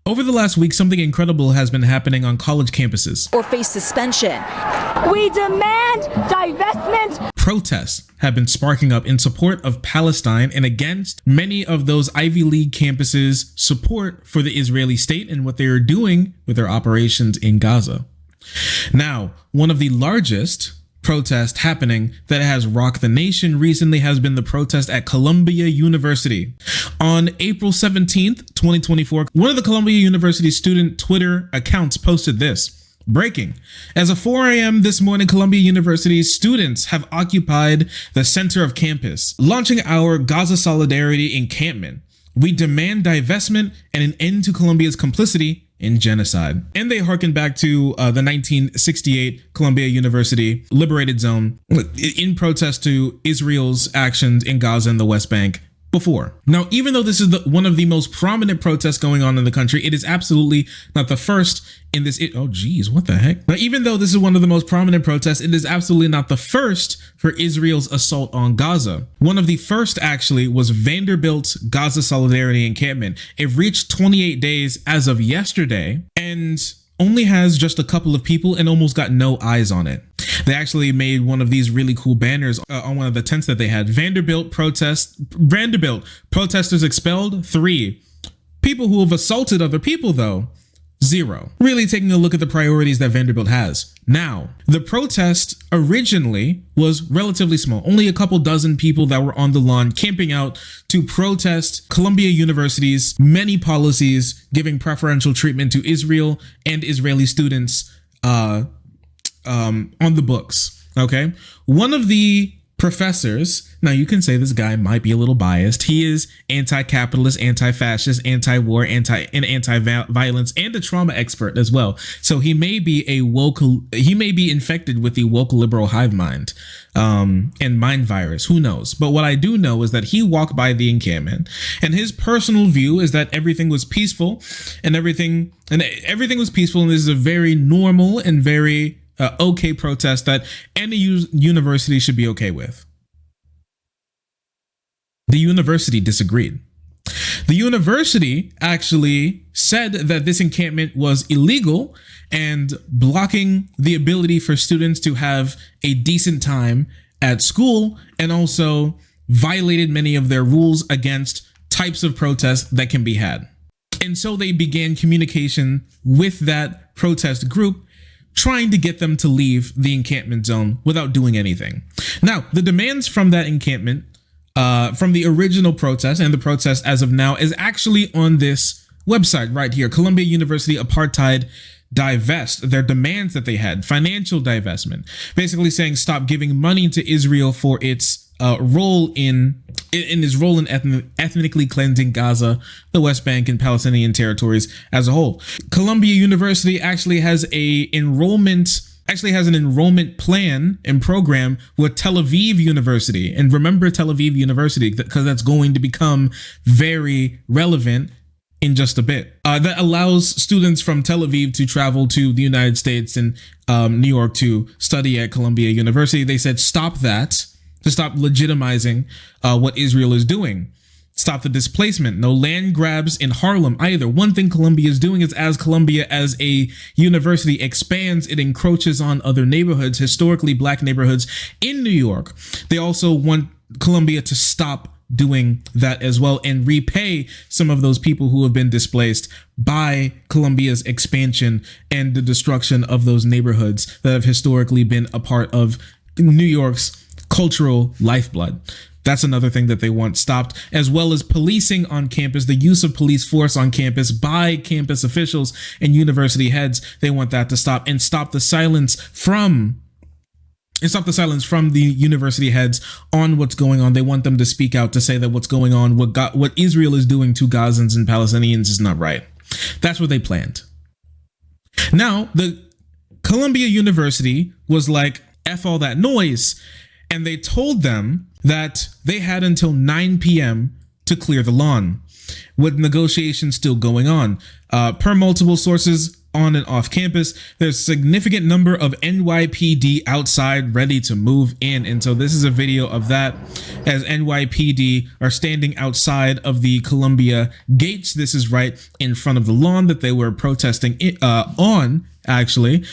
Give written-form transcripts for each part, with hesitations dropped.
Over the last week, something incredible has been happening on college campuses. Or face suspension. We demand divestment. Protests have been sparking up in support of Palestine and against many of those Ivy League campuses' support for the Israeli state and what they are doing with their operations in Gaza. Now, one of the largest protest happening that has rocked the nation recently has been the protest at Columbia University. On April 17th, 2024, one of the Columbia University student Twitter accounts posted this. Breaking. As of 4 a.m. this morning, Columbia University students have occupied the center of campus, launching our Gaza Solidarity encampment. We demand divestment and an end to Columbia's complicity in genocide. And they harken back to the 1968 Columbia University liberated zone in protest to Israel's actions in Gaza and the West Bank before. Now, even though this is one of the most prominent protests going on in the country, it is absolutely not the first in this. Oh, geez, what the heck? Now, even though this is one of the most prominent protests, it is absolutely not the first for Israel's assault on Gaza. One of the first actually was Vanderbilt's Gaza Solidarity encampment. It reached 28 days as of yesterday and only has just a couple of people and almost got no eyes on it. They actually made one of these really cool banners on one of the tents that they had. Vanderbilt protesters expelled, 3. People who have assaulted other people, though, 0. Really taking a look at the priorities that Vanderbilt has. Now, the protest originally was relatively small. Only a couple dozen people that were on the lawn camping out to protest Columbia University's many policies giving preferential treatment to Israel and Israeli students on the books. Okay. One of the professors, now you can say this guy might be a little biased. He is anti-capitalist, anti-fascist, anti-war, anti-violence, and a trauma expert as well. So he may be infected with the woke liberal hive mind and mind virus. Who knows? But what I do know is that he walked by the encampment, and his personal view is that everything was peaceful, and everything was peaceful, and this is a very normal and very okay protest that any university should be okay with. The university disagreed. The university actually said that this encampment was illegal and blocking the ability for students to have a decent time at school, and also violated many of their rules against types of protests that can be had. And so they began communication with that protest group, trying to get them to leave the encampment zone without doing anything. Now, the demands from that encampment, from the original protest and the protest as of now, is actually on this website right here, Columbia University Apartheid Divest. Their demands that they had: financial divestment, basically saying stop giving money to Israel for its role in its role in ethnically cleansing Gaza, the West Bank, and Palestinian territories as a whole. Columbia University actually has an enrollment plan and program with Tel Aviv University. And remember Tel Aviv University, because that's going to become very relevant in just a bit. That allows students from Tel Aviv to travel to the United States and New York to study at Columbia University. They said stop that, to stop legitimizing what Israel is doing. Stop the displacement. No land grabs in Harlem either. One thing Columbia is doing is, as Columbia as a university expands, it encroaches on other neighborhoods, historically black neighborhoods in New York. They also want Columbia to stop doing that as well and repay some of those people who have been displaced by Columbia's expansion and the destruction of those neighborhoods that have historically been a part of New York's cultural lifeblood. That's another thing that they want stopped, as well as policing on campus, the use of police force on campus by campus officials and university heads. They want that to stop, and stop the silence from the university heads on what's going on. They want them to speak out, to say that what's going on, what Israel is doing to Gazans and Palestinians is not right. That's what they planned. Now, the Columbia University was like, F all that noise. And they told them that they had until 9 p.m. to clear the lawn, with negotiations still going on. Per multiple sources on and off campus. There's a significant number of NYPD outside ready to move in. And so this is a video of that as NYPD are standing outside of the Colombia gates. This is right in front of the lawn that they were protesting on, actually,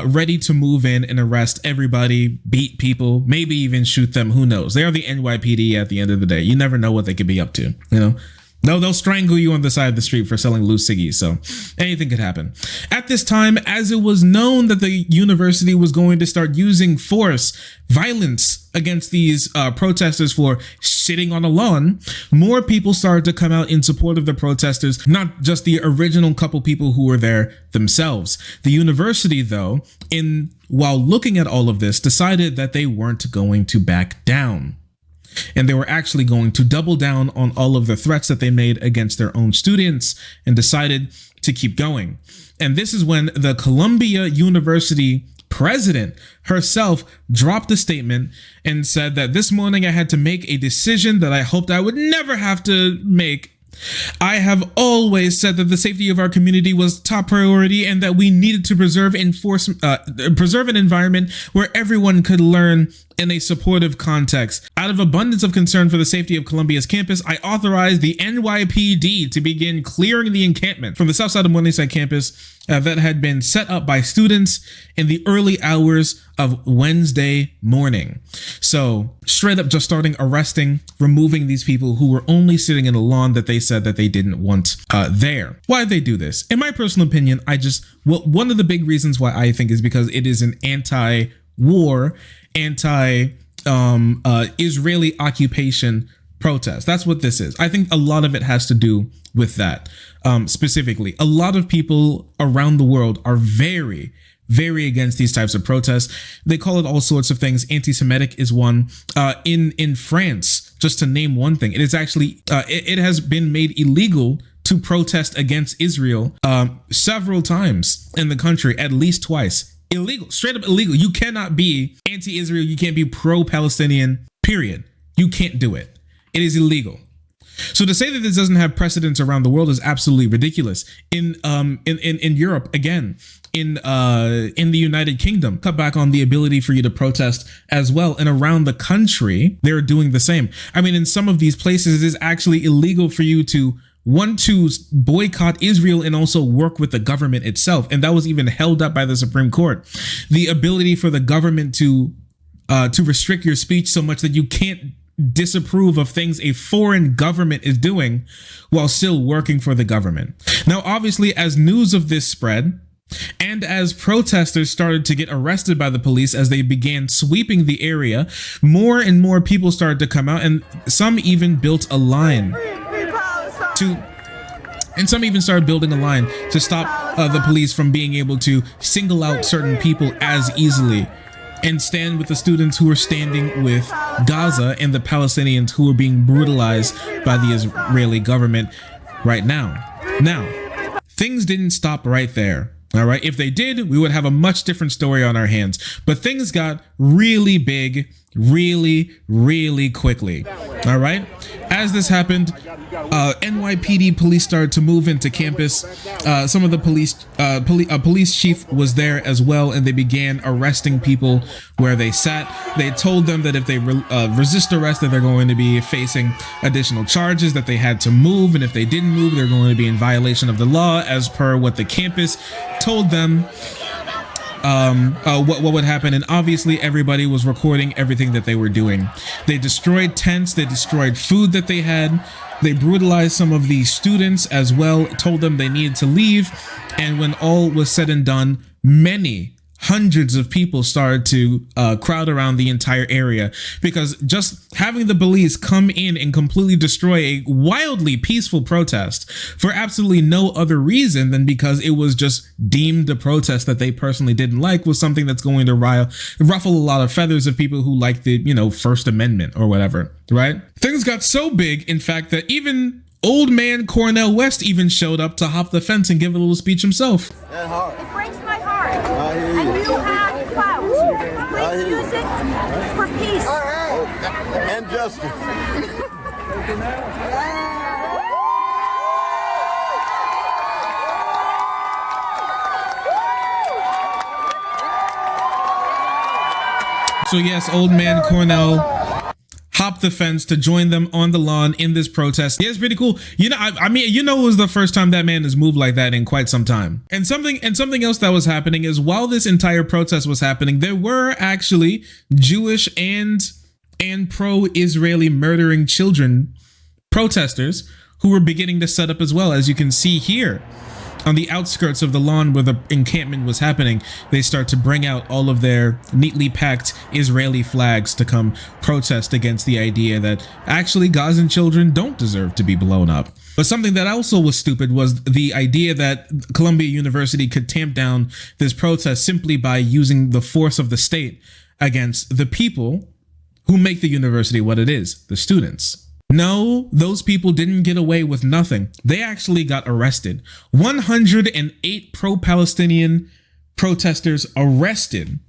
ready to move in and arrest everybody, beat people, maybe even shoot them. Who knows? They are the NYPD at the end of the day. You never know what they could be up to, you know? No, they'll strangle you on the side of the street for selling loose ciggies, so anything could happen. At this time, as it was known that the university was going to start using force, violence against these protesters for sitting on a lawn, more people started to come out in support of the protesters, not just the original couple people who were there themselves. The university, though, while looking at all of this, decided that they weren't going to back down. And they were actually going to double down on all of the threats that they made against their own students and decided to keep going. And this is when the Columbia University president herself dropped a statement and said that this morning I had to make a decision that I hoped I would never have to make. I have always said that the safety of our community was top priority and that we needed to preserve an environment where everyone could learn in a supportive context. Out of abundance of concern for the safety of Columbia's campus, I authorized the NYPD to begin clearing the encampment from the south side of Morningside campus that had been set up by students in the early hours of Wednesday morning. So straight up just starting arresting, removing these people who were only sitting in a lawn that they said that they didn't want there. Why did they do this? In my personal opinion, one of the big reasons why I think is because it is an anti-war, Israeli occupation protest. That's what this is. I think a lot of it has to do with that. Specifically, a lot of people around the world are very, very against these types of protests. They call it all sorts of things. Anti-Semitic is one. In France, just to name one thing, it is actually it has been made illegal to protest against Israel several times in the country, at least twice. Illegal, straight up illegal. You cannot be anti-Israel. You can't be pro-Palestinian, period. You can't do it. It is illegal. So to say that this doesn't have precedence around the world is absolutely ridiculous. In Europe, again, in the United Kingdom, cut back on the ability for you to protest as well. And around the country, they're doing the same. I mean, in some of these places, it is actually illegal for you to want to boycott Israel and also work with the government itself. And that was even held up by the Supreme Court. The ability for the government to restrict your speech so much that you can't disapprove of things a foreign government is doing while still working for the government. Now, obviously, as news of this spread, and as protesters started to get arrested by the police as they began sweeping the area, more and more people started to come out, and some even built a line started building a line to stop the police from being able to single out certain people as easily and stand with the students who are standing with Gaza and the Palestinians who are being brutalized by the Israeli government right now. Now, things didn't stop right there. All right. If they did, we would have a much different story on our hands. But things got really big, really, really quickly. All right. As this happened, NYPD police started to move into campus. Some of the police chief was there as well, and they began arresting people where they sat. They told them that if they resist arrest, that they're going to be facing additional charges, that they had to move, and if they didn't move, they're going to be in violation of the law, as per what the campus told them. What would happen, and obviously everybody was recording everything that they were doing. They destroyed tents, they destroyed food that they had, they brutalized some of the students as well, told them they needed to leave, and when all was said and done, hundreds of people started to crowd around the entire area, because just having the police come in and completely destroy a wildly peaceful protest for absolutely no other reason than because it was just deemed a protest that they personally didn't like was something that's going to ruffle a lot of feathers of people who like the, First Amendment or whatever, right? Things got so big, in fact, that even old man Cornell West even showed up to hop the fence and give a little speech himself. That hard. It breaks my heart. And you have clout. Please use it for peace. And justice. So yes, old man Cornell hopped the fence to join them on the lawn in this protest. Yeah, it's pretty cool. You know, I mean, it was the first time that man has moved like that in quite some time. And something else that was happening is while this entire protest was happening, there were actually Jewish and pro-Israeli murdering children protesters who were beginning to set up as well. As you can see here on the outskirts of the lawn where the encampment was happening, they start to bring out all of their neatly packed Israeli flags to come protest against the idea that actually Gazan children don't deserve to be blown up. But something that also was stupid was the idea that Columbia University could tamp down this protest simply by using the force of the state against the people who make the university what it is, the students. No, those people didn't get away with nothing. They actually got arrested. 108 pro-Palestinian protesters arrested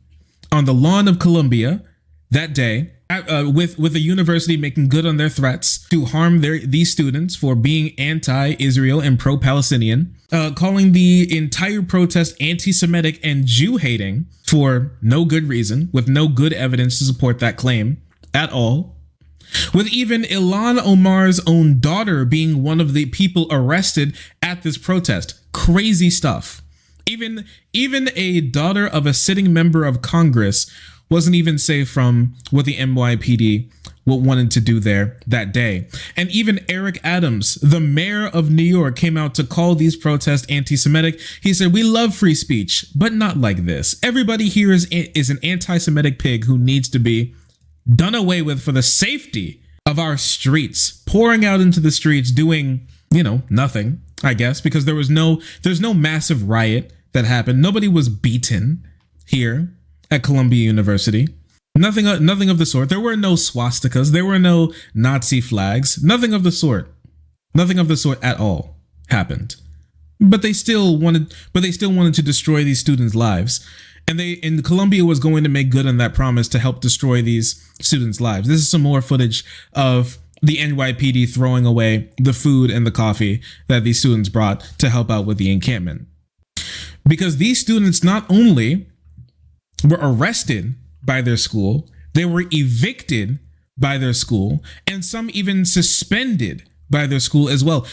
on the lawn of Columbia that day, with the university making good on their threats to harm these students for being anti-Israel and pro-Palestinian, calling the entire protest anti-Semitic and Jew-hating for no good reason, with no good evidence to support that claim at all. With even Ilhan Omar's own daughter being one of the people arrested at this protest. Crazy stuff. Even a daughter of a sitting member of Congress wasn't even safe from what the NYPD wanted to do there that day. And even Eric Adams, the mayor of New York, came out to call these protests anti-Semitic. He said, "We love free speech, but not like this. Everybody here is an anti-Semitic pig who needs to be done away with for the safety of our streets," pouring out into the streets doing, nothing, I guess, because there's no massive riot that happened. Nobody was beaten here at Columbia University. Nothing of the sort. There were no swastikas. There were no Nazi flags. Nothing of the sort at all happened. But they still wanted to destroy these students' lives. And Columbia was going to make good on that promise to help destroy these students' lives. This is some more footage of the NYPD throwing away the food and the coffee that these students brought to help out with the encampment. Because these students not only were arrested by their school, they were evicted by their school, and some even suspended by their school as well.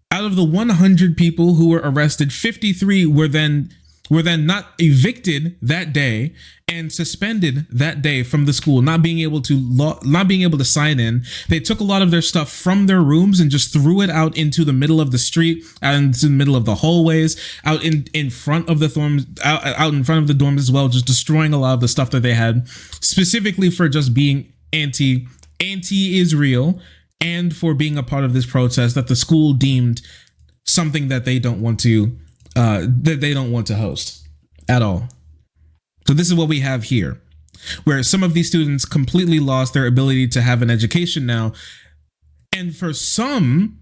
Out of the 100 people who were arrested, 53 were then not evicted that day and suspended that day from the school, not being able to sign in. They took a lot of their stuff from their rooms and just threw it out into the middle of the street, out into the middle of the hallways, out in front of the dorms, out in front of the dorms as well, just destroying a lot of the stuff that they had, specifically for just being anti-Israel and for being a part of this protest that the school deemed something that they don't want to host at all. So this is what we have here, where some of these students completely lost their ability to have an education now, and for some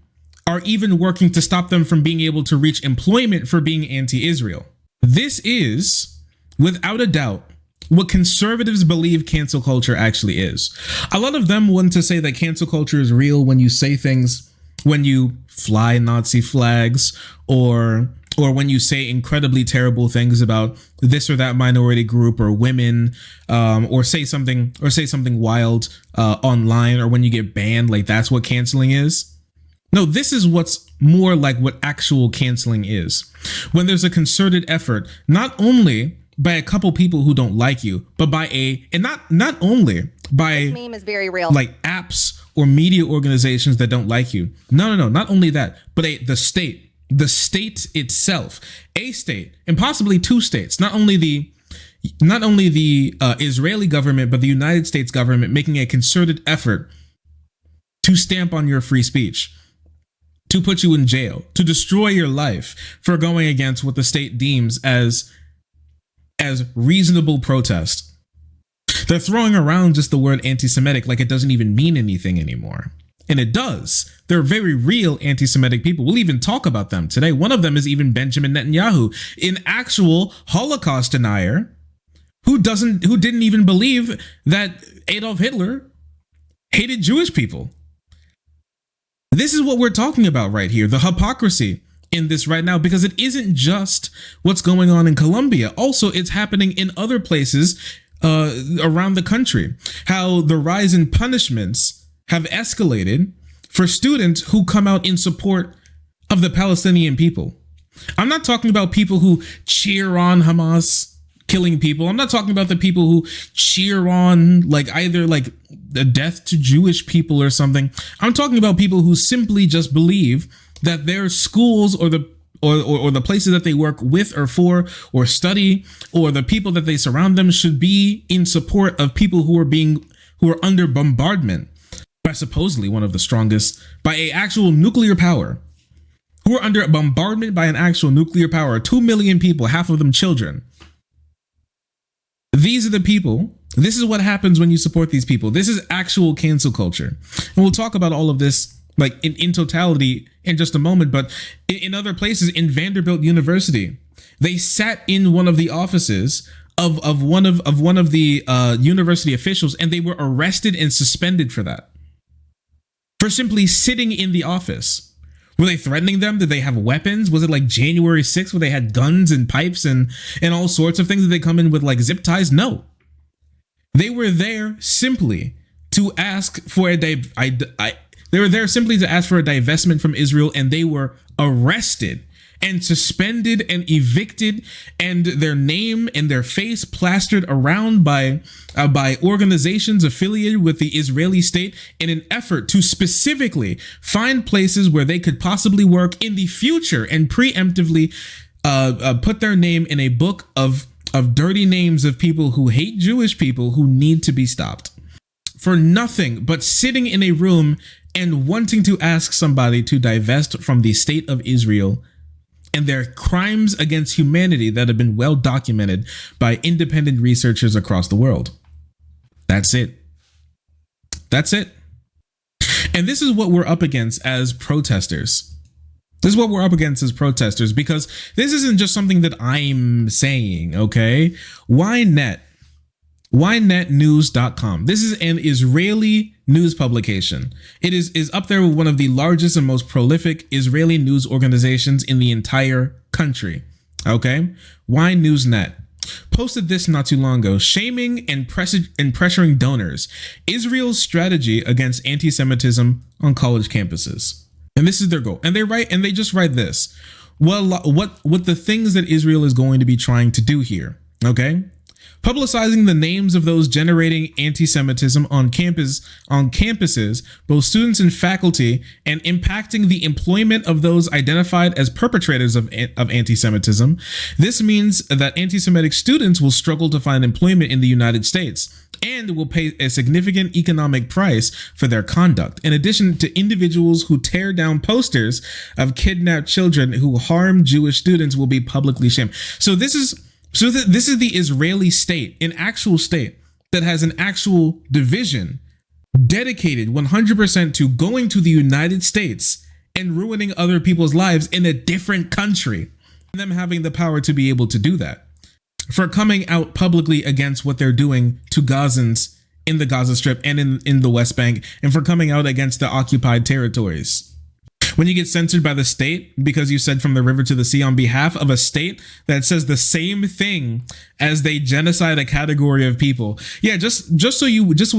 are even working to stop them from being able to reach employment for being anti-Israel. This is, without a doubt, what conservatives believe cancel culture actually is. A lot of them want to say that cancel culture is real when you say things, when you fly Nazi flags, or when you say incredibly terrible things about this or that minority group or women, or say something wild online, or when you get banned, like that's what canceling is. No, this is what's more like what actual canceling is. When there's a concerted effort, not only by a couple people who don't like you, but by not only by this meme is very real, like apps or media organizations that don't like you. No, not only that, but the state itself, a state, and possibly two states, not only the Israeli government, but the United States government making a concerted effort to stamp on your free speech, to put you in jail, to destroy your life for going against what the state deems as reasonable protest. They're throwing around just the word anti-Semitic like it doesn't even mean anything anymore. And it does. They're very real anti-Semitic people. We'll even talk about them today. One of them is even Benjamin Netanyahu, an actual Holocaust denier who didn't even believe that Adolf Hitler hated Jewish people. This is what we're talking about right here, the hypocrisy in this right now, because it isn't just what's going on in Colombia. Also, it's happening in other places around the country, how the rise in punishments have escalated for students who come out in support of the Palestinian people. I'm not talking about people who cheer on Hamas killing people. I'm not talking about the people who cheer on like either like the death to Jewish people or something. I'm talking about people who simply just believe that their schools or the places that they work with or for or study or the people that they surround them should be in support of people who are under bombardment by supposedly one of the strongest, by an actual nuclear power, who are under bombardment by an actual nuclear power, 2 million people, half of them children. These are the people. This is what happens when you support these people. This is actual cancel culture. And we'll talk about all of this like in totality in just a moment. But in other places, in Vanderbilt University, they sat in one of the offices of one of the university officials, and they were arrested and suspended for that, for simply sitting in the office. Were they threatening them? Did they have weapons? Was it like January 6th where they had guns and pipes and all sorts of things? Did they come in with like zip ties? No. They were there simply to ask for they were there simply to ask for a divestment from Israel, and they were arrested and suspended and evicted, and their name and their face plastered around by organizations affiliated with the Israeli state in an effort to specifically find places where they could possibly work in the future and preemptively put their name in a book of dirty names of people who hate Jewish people who need to be stopped for nothing but sitting in a room and wanting to ask somebody to divest from the state of Israel and their crimes against humanity that have been well documented by independent researchers across the world. That's it. That's it. And this is what we're up against as protesters. This is what we're up against as protesters, because this isn't just something that I'm saying, okay? Ynetnews.com. This is an Israeli news publication. It is up there with one of the largest and most prolific Israeli news organizations in the entire country. Okay? Ynewsnet posted this not too long ago: shaming and pressuring donors, Israel's strategy against anti-Semitism on college campuses. And this is their goal. And they just write this. Well, what the things that Israel is going to be trying to do here, okay? Publicizing the names of those generating anti-Semitism on campuses, both students and faculty, and impacting the employment of those identified as perpetrators of anti-Semitism. This means that anti-Semitic students will struggle to find employment in the United States and will pay a significant economic price for their conduct, in addition to individuals who tear down posters of kidnapped children who harm Jewish students will be publicly shamed. So this is the Israeli state, an actual state that has an actual division dedicated 100% to going to the United States and ruining other people's lives in a different country, and them having the power to be able to do that, for coming out publicly against what they're doing to Gazans in the Gaza Strip and in the West Bank, and for coming out against the occupied territories. When you get censored by the state because you said from the river to the sea on behalf of a state that says the same thing as they genocide a category of people. Yeah, just so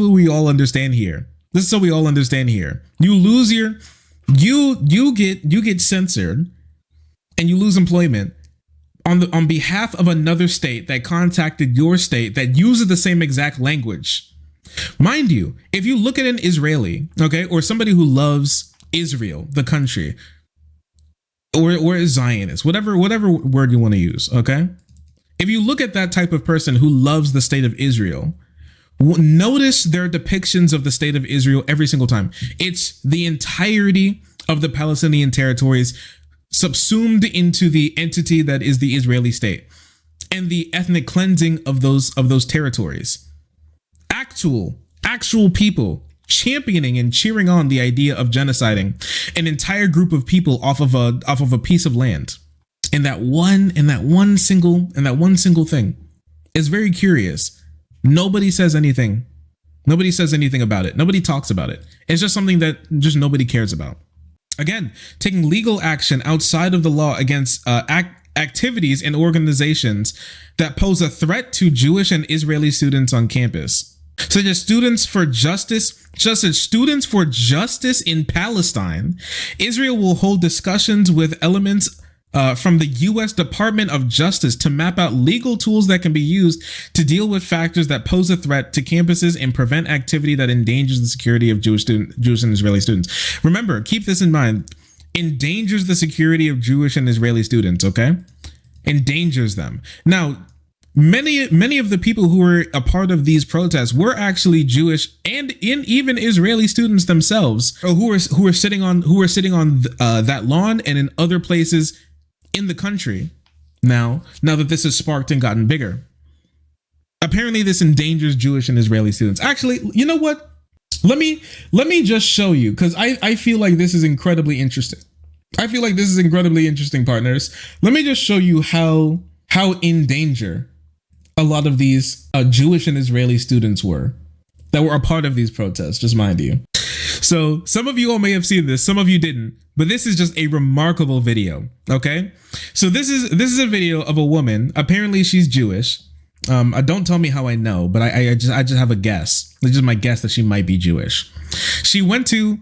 we all understand here. This is so we all understand here. You lose you get censored and you lose employment on behalf of another state that contacted your state that uses the same exact language. Mind you, if you look at an Israeli, okay, or somebody who loves Israel, the country, or a Zionist, whatever word you want to use, okay? If you look at that type of person who loves the state of Israel, notice their depictions of the state of Israel every single time. It's the entirety of the Palestinian territories subsumed into the entity that is the Israeli state, and the ethnic cleansing of those territories. Actual people championing and cheering on the idea of genociding an entire group of people off of a piece of land. And that one single thing is very curious. Nobody says anything. Nobody says anything about it. Nobody talks about it. It's just something that just nobody cares about. Again, taking legal action outside of the law against activities and organizations that pose a threat to Jewish and Israeli students on campus, such as Students for Justice, in Palestine. Israel will hold discussions with elements from the U.S. Department of Justice to map out legal tools that can be used to deal with factors that pose a threat to campuses and prevent activity that endangers the security of Jewish and Israeli students. Remember, keep this in mind. Endangers the security of Jewish and Israeli students, okay? Endangers them. Now, many of the people who were a part of these protests were actually Jewish and even Israeli students themselves, or who were sitting on that lawn and in other places in the country. Now that this has sparked and gotten bigger, apparently this endangers Jewish and Israeli students. Actually, you know what? Let me just show you, because I feel like this is incredibly interesting. Partners. Let me just show you how in danger a lot of these Jewish and Israeli students were that were a part of these protests, just mind you. So some of you all may have seen this, some of you didn't, but this is just a remarkable video, okay? So this is a video of a woman. Apparently she's Jewish. Don't tell me how I know, but I just have a guess. It's just my guess that she might be Jewish. She went to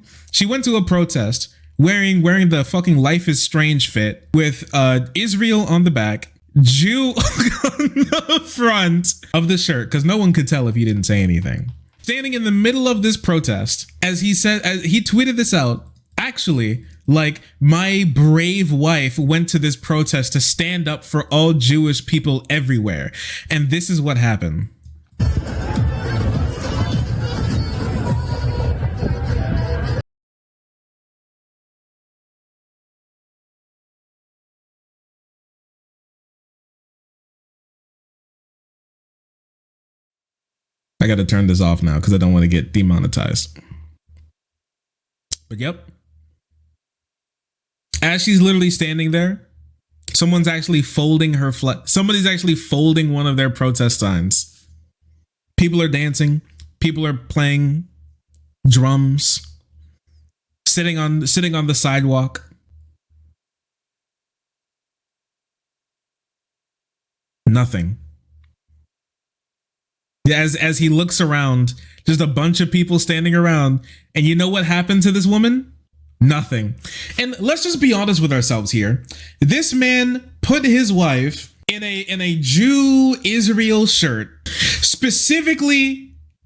a protest wearing the fucking Life is Strange fit with Israel on the back, Jew on the front of the shirt, because no one could tell if he didn't say anything. Standing in the middle of this protest, as he tweeted this out, actually, like, my brave wife went to this protest to stand up for all Jewish people everywhere. And this is what happened. I got to turn this off now because I don't want to get demonetized. But yep. As she's literally standing there, somebody's actually folding one of their protest signs. People are dancing. People are playing drums. Sitting on the sidewalk. Nothing. As he looks around, just a bunch of people standing around. And you know what happened to this woman? Nothing. And let's just be honest with ourselves here. This man put his wife in a Jew Israel shirt specifically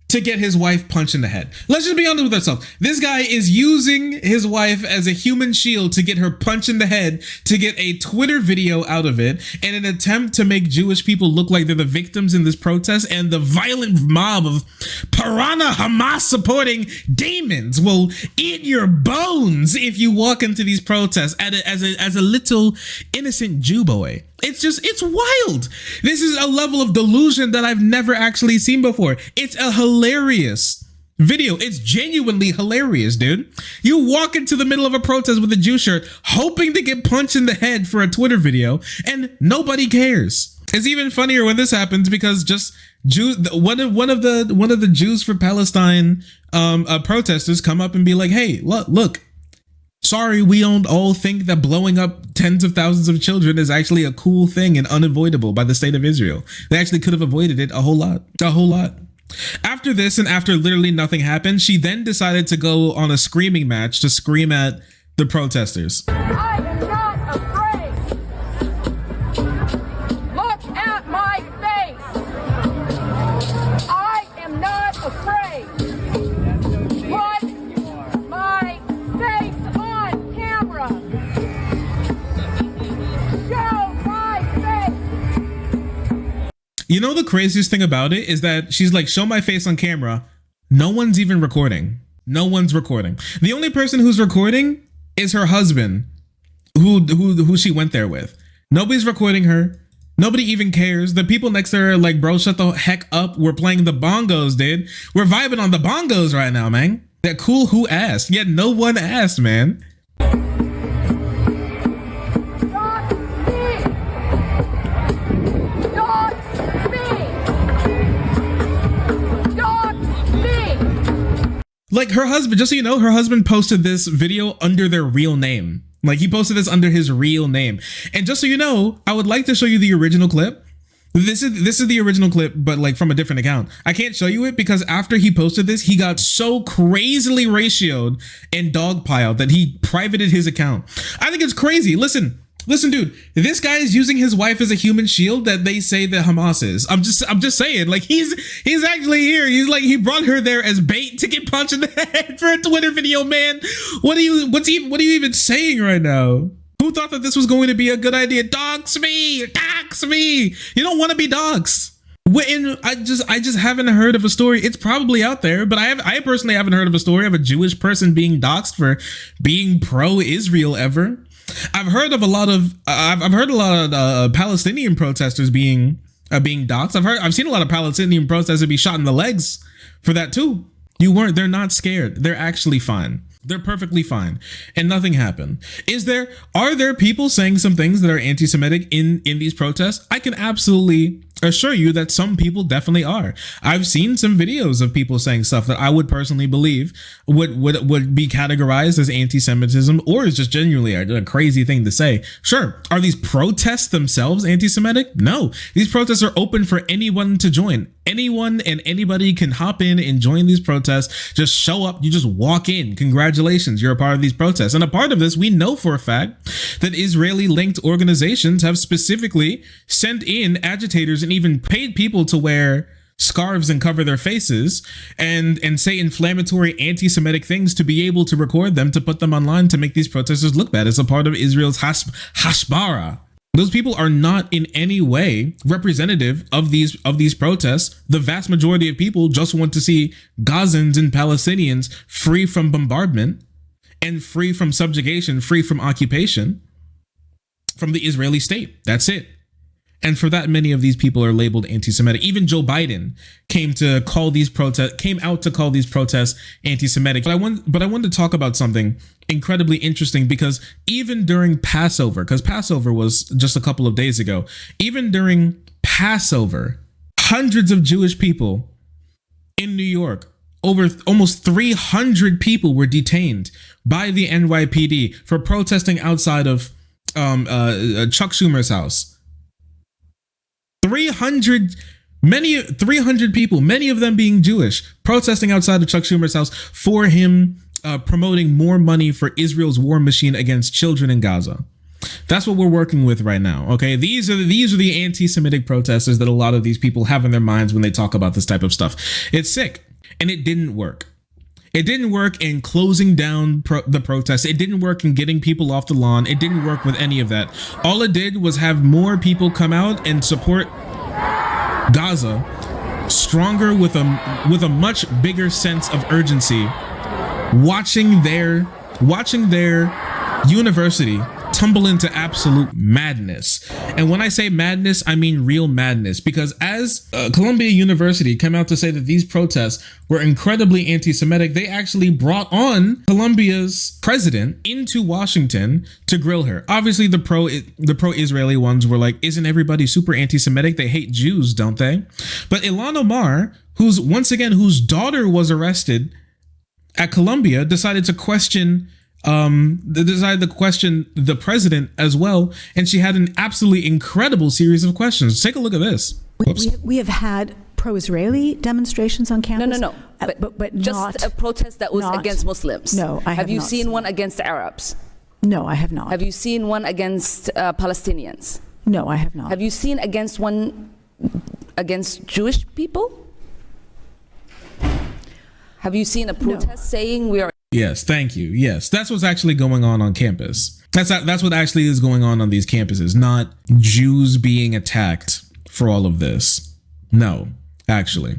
to get his wife punched in the head. Let's just be honest with ourselves. This guy is using his wife as a human shield to get her punched in the head, to get a Twitter video out of it, in an attempt to make Jewish people look like they're the victims in this protest, and the violent mob of piranha Hamas supporting demons will eat your bones if you walk into these protests as a little innocent Jew boy. It's wild. This is a level of delusion that I've never actually seen before. It's a hilarious video. It's genuinely hilarious, dude. You walk into the middle of a protest with a Jew shirt, hoping to get punched in the head for a Twitter video, and nobody cares. It's even funnier when this happens because just one of the Jews for Palestine protesters come up and be like, "Hey, look. Sorry, we don't all think that blowing up tens of thousands of children is actually a cool thing and unavoidable by the state of Israel. They actually could have avoided it a whole lot. After this, and after literally nothing happened, she then decided to go on a screaming match to scream at the protesters. I am not afraid. Look at my face. I am not afraid. Put my face on camera. Show my face. You know, the craziest thing about it is that she's like, show my face on camera. No one's even recording. No one's recording. The only person who's recording is her husband, who she went there with. Nobody's recording her. Nobody even cares. The people next to her are like, bro, shut the heck up. We're playing the bongos, dude. We're vibing on the bongos right now, man. That cool, who asked? Yet no one asked, man. Like her husband, just so you know, her husband posted this video under their real name. Like, he posted this under his real name. And just so you know, I would like to show you the original clip. This is the original clip, but like from a different account. I can't show you it because after he posted this, he got so crazily ratioed and dogpiled that he privated his account. I think it's crazy. Listen, dude, this guy is using his wife as a human shield that they say that Hamas is. I'm just saying, like, he's actually here. He's like, he brought her there as bait to get punched in the head for a Twitter video, man. What are you even saying right now? Who thought that this was going to be a good idea? Dox me. You don't want to be doxxed. I just haven't heard of a story. It's probably out there, but I personally haven't heard of a story of a Jewish person being doxxed for being pro-Israel ever. I've heard a lot of Palestinian protesters being doxxed. I've seen a lot of Palestinian protesters be shot in the legs for that too. They're not scared. They're actually fine. They're perfectly fine. And nothing happened. Are there people saying some things that are anti-Semitic in these protests? I can absolutely assure you that some people definitely are. I've seen some videos of people saying stuff that I would personally believe would be categorized as anti-Semitism, or is just genuinely a crazy thing to say. Sure. Are these protests themselves anti-Semitic? No. These protests are open for anyone to join. Anyone and anybody can hop in and join these protests. Just show up. You just walk in. Congratulations. You're a part of these protests. And a part of this, we know for a fact that Israeli-linked organizations have specifically sent in agitators and even paid people to wear scarves and cover their faces and say inflammatory anti-Semitic things to be able to record them, to put them online, to make these protesters look bad as a part of Israel's Hashbara. Those people are not in any way representative of these protests. The vast majority of people just want to see Gazans and Palestinians free from bombardment and free from subjugation, free from occupation from the Israeli state. That's it. And for that, many of these people are labeled anti-Semitic. Even Joe Biden came out to call these protests anti-Semitic. But I wanted to talk about something incredibly interesting, because even during Passover, because Passover was just a couple of days ago, even during Passover, hundreds of Jewish people in New York, over almost 300 people were detained by the NYPD for protesting outside of Chuck Schumer's house. 300 people, many of them being Jewish, protesting outside of Chuck Schumer's house for him promoting more money for Israel's war machine against children in Gaza. That's what we're working with right now. Okay, these are the anti-Semitic protesters that a lot of these people have in their minds when they talk about this type of stuff. It's sick, and it didn't work. It didn't work in closing down the protests. It didn't work in getting people off the lawn. It didn't work with any of that. All it did was have more people come out and support Gaza stronger, with a much bigger sense of urgency, watching their university tumble into absolute madness. And when I say madness, I mean real madness, because as Columbia University came out to say that these protests were incredibly anti-Semitic, they actually brought on Colombia's president into Washington to grill her. Obviously, the pro-Israeli ones were like, isn't everybody super anti-Semitic? They hate Jews, don't they? But Ilhan Omar, whose daughter was arrested at Columbia, decided to question the president as well, and she had an absolutely incredible series of questions. Take a look at this. We have had pro-Israeli demonstrations on campus. No. But just not, a protest that was not, against Muslims. No, I have you not seen one against Arabs? No, I have not. Have you seen one against Palestinians? No, I have not. Have you seen one against Jewish people? Have you seen a protest saying we are? Yes, thank you. Yes, that's what's actually going on campus. That's what actually is going on these campuses, not Jews being attacked for all of this. No, actually,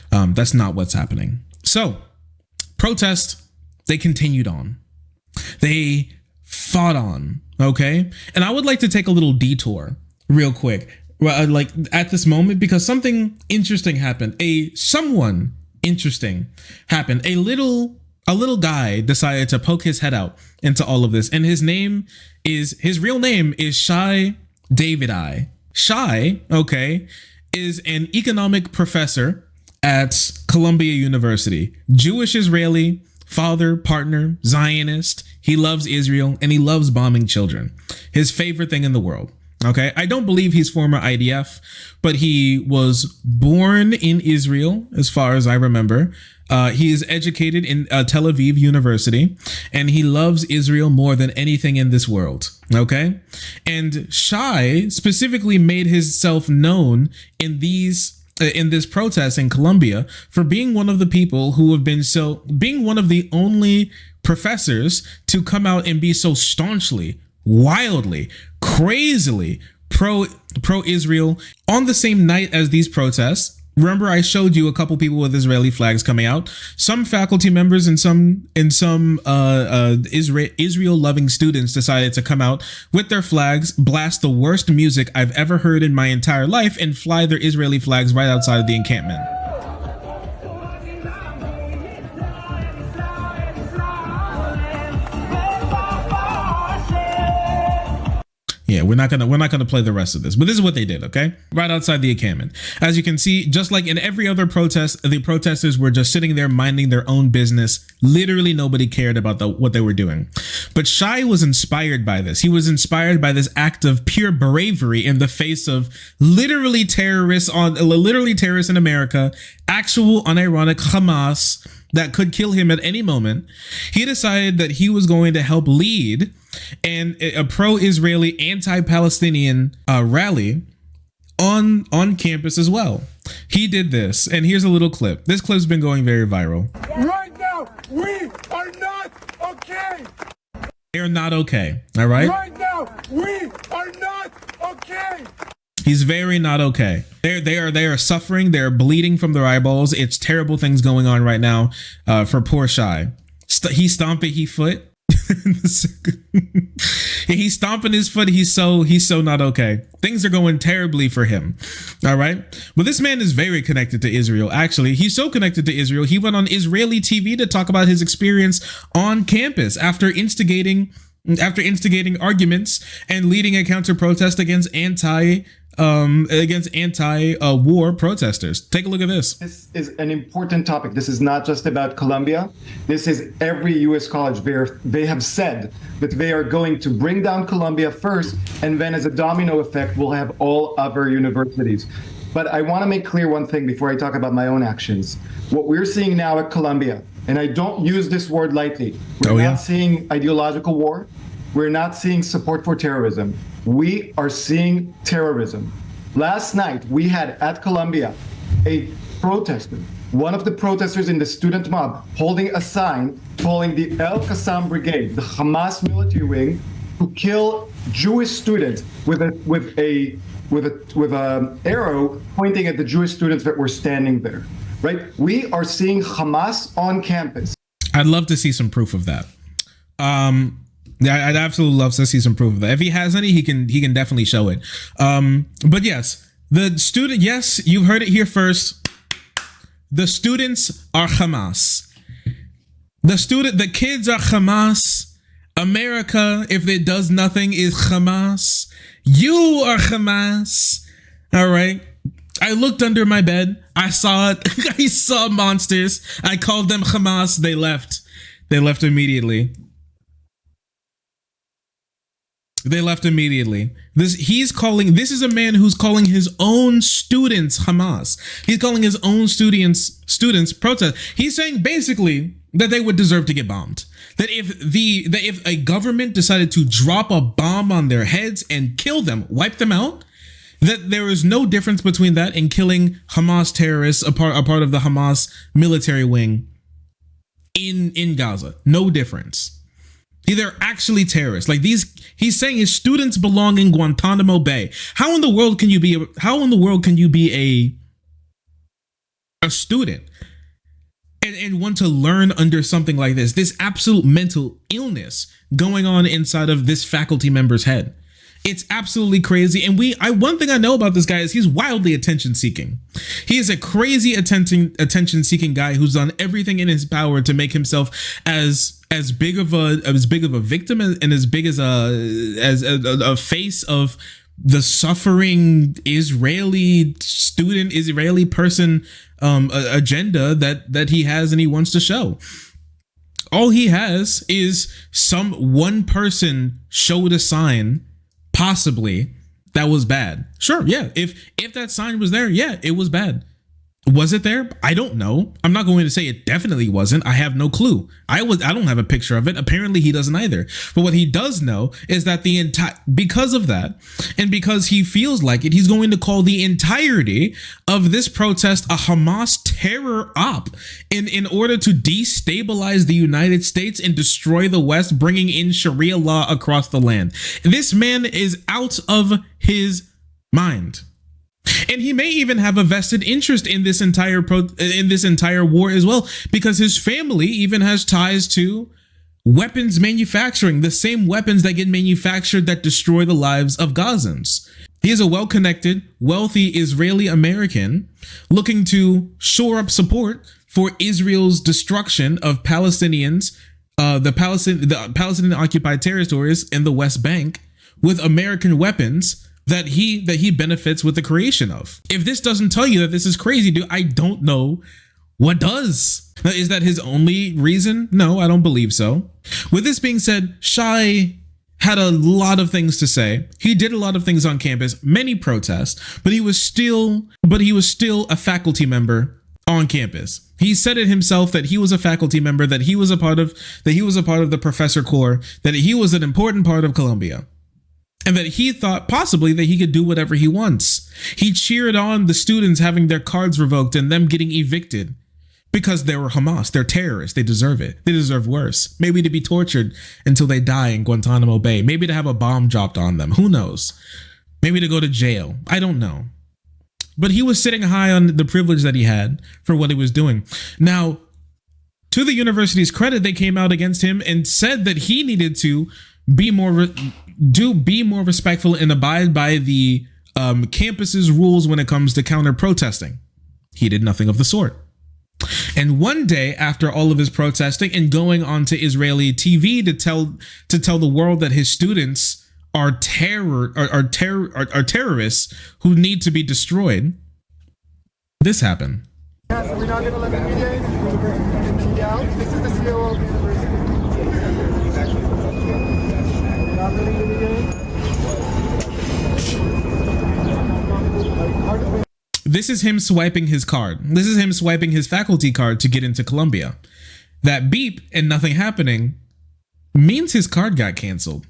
that's not what's happening. So, protest, they continued on. They fought on, okay? And I would like to take a little detour real quick, like at this moment, because something interesting happened. Someone interesting happened. A little guy decided to poke his head out into all of this, and his real name is Shai David I. Shai, okay, is an economic professor at Columbia University, Jewish Israeli father, partner, Zionist. He loves Israel and he loves bombing children. His favorite thing in the world. Okay, I don't believe he's former IDF, but he was born in Israel, as far as I remember. He is educated in Tel Aviv University, and he loves Israel more than anything in this world. Okay, and Shai specifically made himself known in this protest in Colombia for being one of the people who have been being one of the only professors to come out and be so staunchly, wildly, crazily pro-Israel on the same night as these protests. Remember, I showed you a couple people with Israeli flags coming out. Some faculty members and some Israel-loving students decided to come out with their flags, blast the worst music I've ever heard in my entire life, and fly their Israeli flags right outside of the encampment. Yeah, we're not gonna play the rest of this, but this is what they did, okay? Right outside the encampment. As you can see, just like in every other protest, the protesters were just sitting there minding their own business. Literally nobody cared about what they were doing. But Shai was inspired by this. He was inspired by this act of pure bravery in the face of literally terrorists in America, actual unironic Hamas that could kill him at any moment. He decided that he was going to help lead a pro-Israeli, anti-Palestinian rally on campus as well. He did this, and here's a little clip. This clip's been going very viral. Right now, we are not okay. They're not okay, all right? Right now, we are not okay. He's very not okay. They are suffering. They're bleeding from their eyeballs. It's terrible things going on right now for Poror Shai. He's stomping his foot. He's stomping his foot. He's so not okay. Things are going terribly for him. All right. But this man is very connected to Israel. Actually, he's so connected to Israel. He went on Israeli TV to talk about his experience on campus after instigating arguments and leading a counter protest against anti-war protesters. Take a look at this. This is an important topic. This is not just about Colombia. This is every U.S. college. They have said that they are going to bring down Colombia first, and then as a domino effect, we'll have all other universities. But I want to make clear one thing before I talk about my own actions. What we're seeing now at Colombia, and I don't use this word lightly, we're not seeing ideological war. We're not seeing support for terrorism. We are seeing terrorism. Last night, we had at Colombia a protester, one of the protesters in the student mob, holding a sign calling the El Qassam Brigade, the Hamas military wing, to kill Jewish students with a arrow pointing at the Jewish students that were standing there. Right? We are seeing Hamas on campus. I'd love to see some proof of that. Yeah, I'd absolutely love to see some proof of that. If he has any, he can definitely show it. But yes, yes, you've heard it here first. The students are Hamas. The kids are Hamas. America, if it does nothing, is Hamas. You are Hamas. All right. I looked under my bed. I saw it. I saw monsters. I called them Hamas. They left. They left immediately. This is a man who's calling his own students Hamas. He's calling his own students protest. He's saying basically that they would deserve to get bombed. That if a government decided to drop a bomb on their heads and kill them, wipe them out, that there is no difference between that and killing Hamas terrorists, a part of the Hamas military wing in Gaza. No difference. They're actually terrorists. Like he's saying his students belong in Guantanamo Bay. How in the world can you be a student and want to learn under something like this? This absolute mental illness going on inside of this faculty member's head. It's absolutely crazy. And one thing I know about this guy is he's wildly attention seeking. He is a crazy attention seeking guy who's done everything in his power to make himself as big of a victim and as big as a face of the suffering Israeli person agenda that he has and he wants to show. All he has is one person showed a sign, possibly, that was bad. Sure, yeah. If that sign was there, yeah, it was bad. Was it there? I don't know. I'm not going to say it definitely wasn't. I have no clue. I don't have a picture of it. Apparently he doesn't either. But what he does know is that because of that, and because he feels like it, he's going to call the entirety of this protest a Hamas terror op in order to destabilize the United States and destroy the West, bringing in Sharia law across the land. This man is out of his mind. And he may even have a vested interest in this entire war as well, because his family even has ties to weapons manufacturing, the same weapons that get manufactured that destroy the lives of Gazans. He is a well-connected, wealthy Israeli American looking to shore up support for Israel's destruction of Palestinians, the Palestinian occupied territories in the West Bank with American weapons that he benefits with the creation of. If this doesn't tell you that this is crazy, dude, I don't know what does. Now, is that his only reason? No, I don't believe so. With this being said, Shai had a lot of things to say. He did a lot of things on campus, many protests, but he was still a faculty member on campus. He said it himself that he was a faculty member, that he was a part of the professor corps, that he was an important part of Colombia. And that he thought possibly that he could do whatever he wants. He cheered on the students having their cards revoked and them getting evicted because they were Hamas. They're terrorists. They deserve it. They deserve worse. Maybe to be tortured until they die in Guantanamo Bay. Maybe to have a bomb dropped on them. Who knows? Maybe to go to jail. I don't know. But he was sitting high on the privilege that he had for what he was doing. Now, to the university's credit, they came out against him and said that he needed to be more respectful and abide by the campus's rules when it comes to counter protesting. He did nothing of the sort. And one day after all of his protesting and going onto Israeli TV to tell the world that his students are terrorists who need to be destroyed, this happened. We're not going to let the media in. Media out. This is the COO of the university. We're not letting the media in. This is him swiping his card. This is him swiping his faculty card to get into Colombia. That beep and nothing happening means his card got canceled.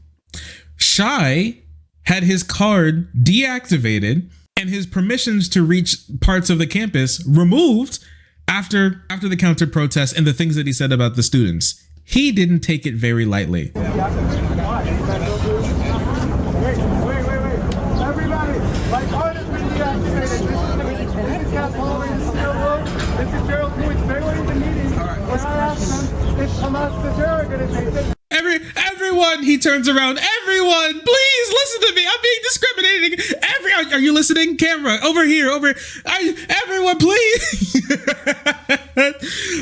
Shai had his card deactivated and his permissions to reach parts of the campus removed after the counter protests and the things that he said about the students. He didn't take it very lightly. Wait. Everybody, my card has been deactivated. This is Cat Paul in the COO. This is Gerald who is failing the meeting. When I asked them if Hamas the terror organization. Everyone, he turns around. Everyone, please listen to me. I'm being discriminating. Are you listening? Camera, over here, everyone, please.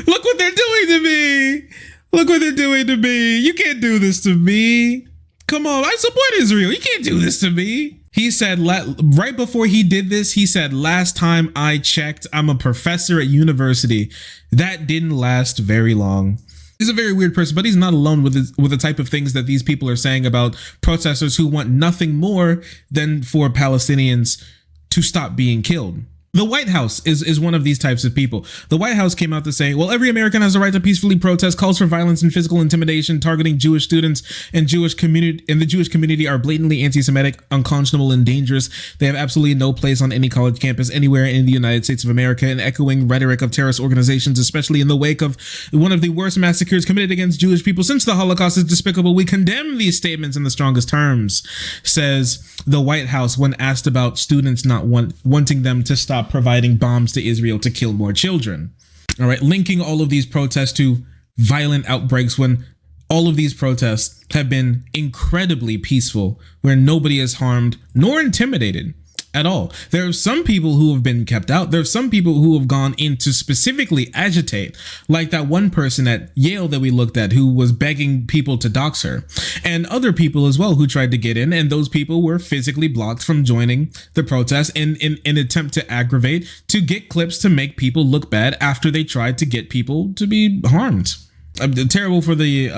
Look what they're doing to me. Look what they're doing to me. You can't do this to me. Come on, I support Israel. You can't do this to me. He said, right before he did this, he said, last time I checked, I'm a professor at university. That didn't last very long. He's a very weird person, but he's not alone with the type of things that these people are saying about protesters who want nothing more than for Palestinians to stop being killed. The White House is one of these types of people. The White House came out to say, well, every American has a right to peacefully protest. Calls for violence and physical intimidation targeting Jewish students and the Jewish community are blatantly anti-Semitic, unconscionable, and dangerous. They have absolutely no place on any college campus anywhere in the United States of America, and echoing rhetoric of terrorist organizations, especially in the wake of one of the worst massacres committed against Jewish people since the Holocaust, is despicable. We condemn these statements in the strongest terms, says the White House when asked about students not wanting them to stop providing bombs to Israel to kill more children. All right, linking all of these protests to violent outbreaks when all of these protests have been incredibly peaceful, where nobody is harmed nor intimidated at all. There are some people who have been kept out. There are some people who have gone in to specifically agitate, like that one person at Yale that we looked at who was begging people to dox her, and other people as well who tried to get in, and those people were physically blocked from joining the protest in an attempt to aggravate, to get clips to make people look bad after they tried to get people to be harmed. Terrible for the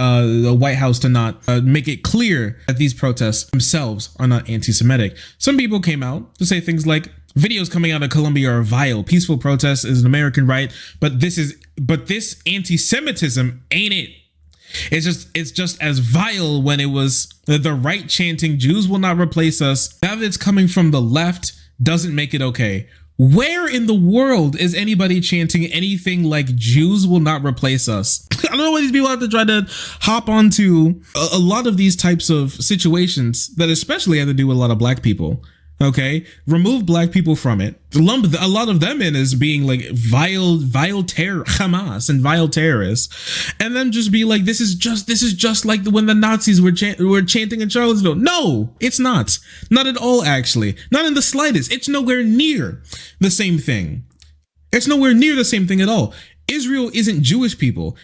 White House to not make it clear that these protests themselves are not anti-Semitic. Some people came out to say things like, videos coming out of Colombia are vile. Peaceful protest is an American right, but this anti-Semitism ain't it. It's just as vile when it was the right chanting Jews will not replace us. Now that it's coming from the left doesn't make it okay. Where in the world is anybody chanting anything like Jews will not replace us? I don't know why these people have to try to hop onto a lot of these types of situations that especially have to do with a lot of black people. Okay, remove black people from it. Lump a lot of them in as being like vile terror, Hamas and vile terrorists, and then just be like, this is just like when the Nazis were chanting in Charlottesville. No, it's not at all. Actually, not in the slightest. It's nowhere near the same thing. It's nowhere near the same thing at all. Israel isn't Jewish people.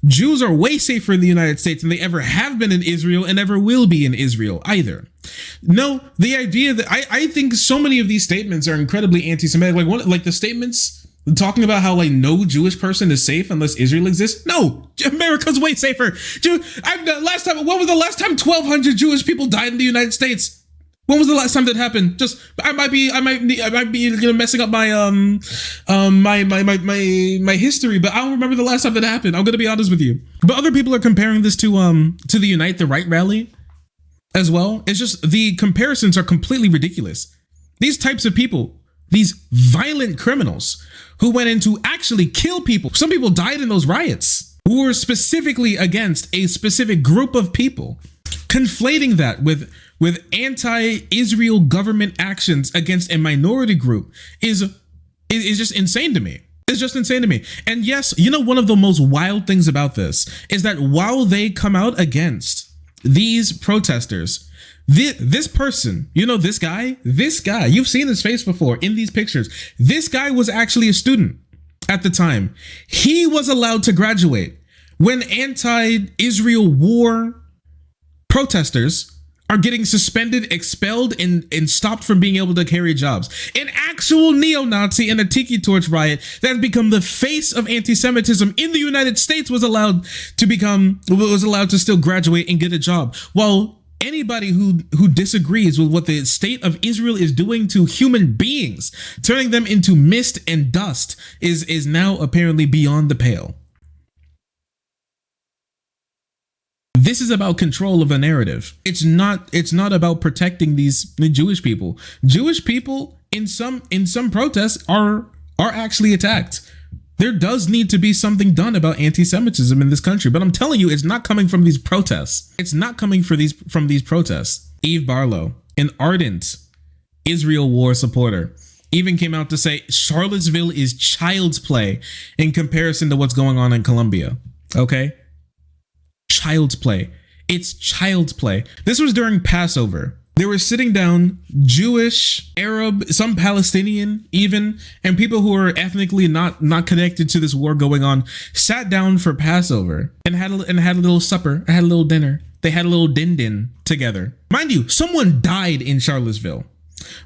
Jews are way safer in the United States than they ever have been in Israel and ever will be in Israel either. No, the idea that I think so many of these statements are incredibly anti-Semitic. Like the statements talking about how like no Jewish person is safe unless Israel exists. No, America's way safer. When was the last time 1,200 Jewish people died in the United States? When was the last time that happened? I might be messing up my my history, but I don't remember the last time that happened. I'm gonna be honest with you. But other people are comparing this to the Unite the Right rally as well. It's just the comparisons are completely ridiculous. These types of people, these violent criminals who went in to actually kill people. Some people died in those riots who were specifically against a specific group of people. Conflating that with anti-Israel government actions against a minority group is just insane to me. It's just insane to me. And yes, one of the most wild things about this is that while they come out against these protesters, this person, this guy, you've seen his face before in these pictures. This guy was actually a student at the time. He was allowed to graduate when anti-Israel war protesters are getting suspended, expelled, and stopped from being able to carry jobs. An actual neo-Nazi in a Tiki Torch riot that has become the face of anti-Semitism in the United States was allowed to still graduate and get a job. While anybody who disagrees with what the state of Israel is doing to human beings, turning them into mist and dust, is now apparently beyond the pale. This is about control of a narrative. It's not about protecting these Jewish people. Jewish people in some protests are actually attacked. There does need to be something done about anti-Semitism in this country, but I'm telling you, it's not coming from these protests. It's not coming from these protests. Eve Barlow, an ardent Israel war supporter, even came out to say Charlottesville is child's play in comparison to what's going on in Colombia. Okay? Child's play. It's child's play. This was during Passover. They were sitting down, Jewish, Arab, some Palestinian even, and people who are ethnically not connected to this war going on, sat down for Passover and had a little supper, had a little dinner. They had a little din together. Mind you, someone died in Charlottesville.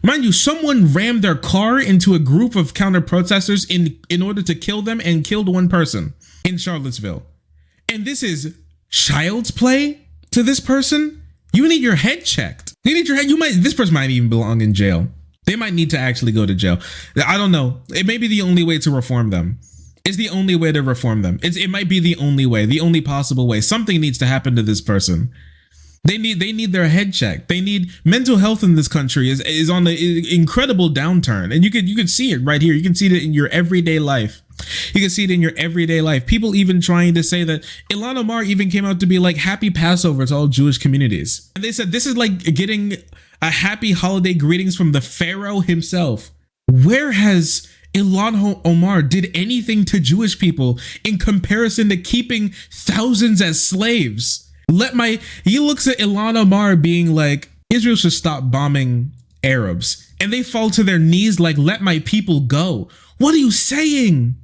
Mind you, someone rammed their car into a group of counter protesters in order to kill them and killed one person in Charlottesville. And this is child's play to this person? You need your head checked. You need your head. This person might even belong in jail. They might need to actually go to jail. I don't know. It may be the only way to reform them. It's the only way to reform them. It might be the only way, the only possible way. Something needs to happen to this person. They need their head checked. They need mental health in this country is on an incredible downturn. And you could see it right here. You can see it in your everyday life. You can see it in your everyday life. People even trying to say that Ilhan Omar even came out to be like happy Passover to all Jewish communities. And they said this is like getting a happy holiday greetings from the Pharaoh himself. Where has Ilhan Omar did anything to Jewish people in comparison to keeping thousands as slaves? He looks at Ilhan Omar being like, Israel should stop bombing Arabs. And they fall to their knees like, let my people go. What are you saying?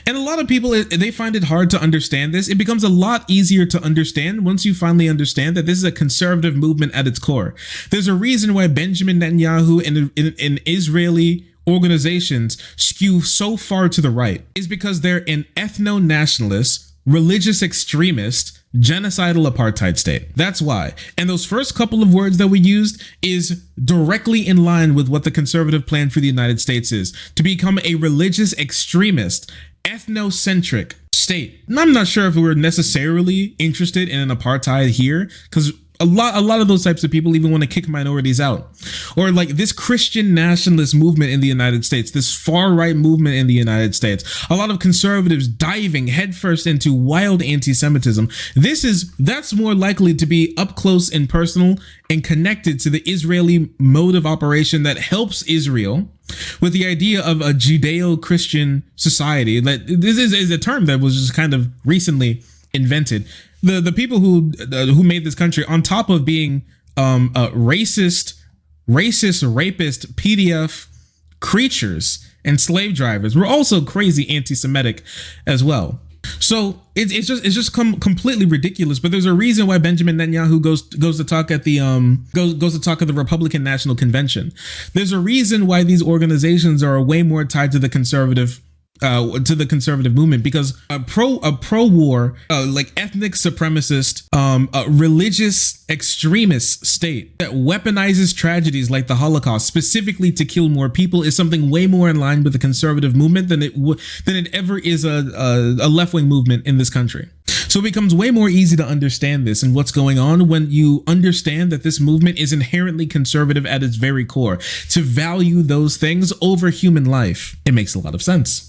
And a lot of people, they find it hard to understand this. It becomes a lot easier to understand once you finally understand that this is a conservative movement at its core. There's a reason why Benjamin Netanyahu and Israeli organizations skew so far to the right. Is because they're an ethno-nationalist, religious extremist, genocidal apartheid state. That's why. And those first couple of words that we used is directly in line with what the conservative plan for the United States is, to become a religious extremist, ethnocentric state. And I'm not sure if we're necessarily interested in an apartheid here, because a lot of those types of people even want to kick minorities out. Or like this Christian nationalist movement in the United States, this far right movement in the United States, a lot of conservatives diving headfirst into wild anti-Semitism. That's more likely to be up close and personal and connected to the Israeli mode of operation that helps Israel with the idea of a Judeo-Christian society. This is a term that was just kind of recently invented. The people who made this country, on top of being racist, rapist, PDF creatures and slave drivers, were also crazy anti-Semitic as well. So it's just completely ridiculous. But there's a reason why Benjamin Netanyahu goes to talk at the goes to talk at the Republican National Convention. There's a reason why these organizations are way more tied to the conservative movement, because a pro-war, like ethnic supremacist, religious extremist state that weaponizes tragedies like the Holocaust specifically to kill more people is something way more in line with the conservative movement than it ever is a left-wing movement in this country. So it becomes way more easy to understand this and what's going on when you understand that this movement is inherently conservative at its very core. To value those things over human life, it makes a lot of sense.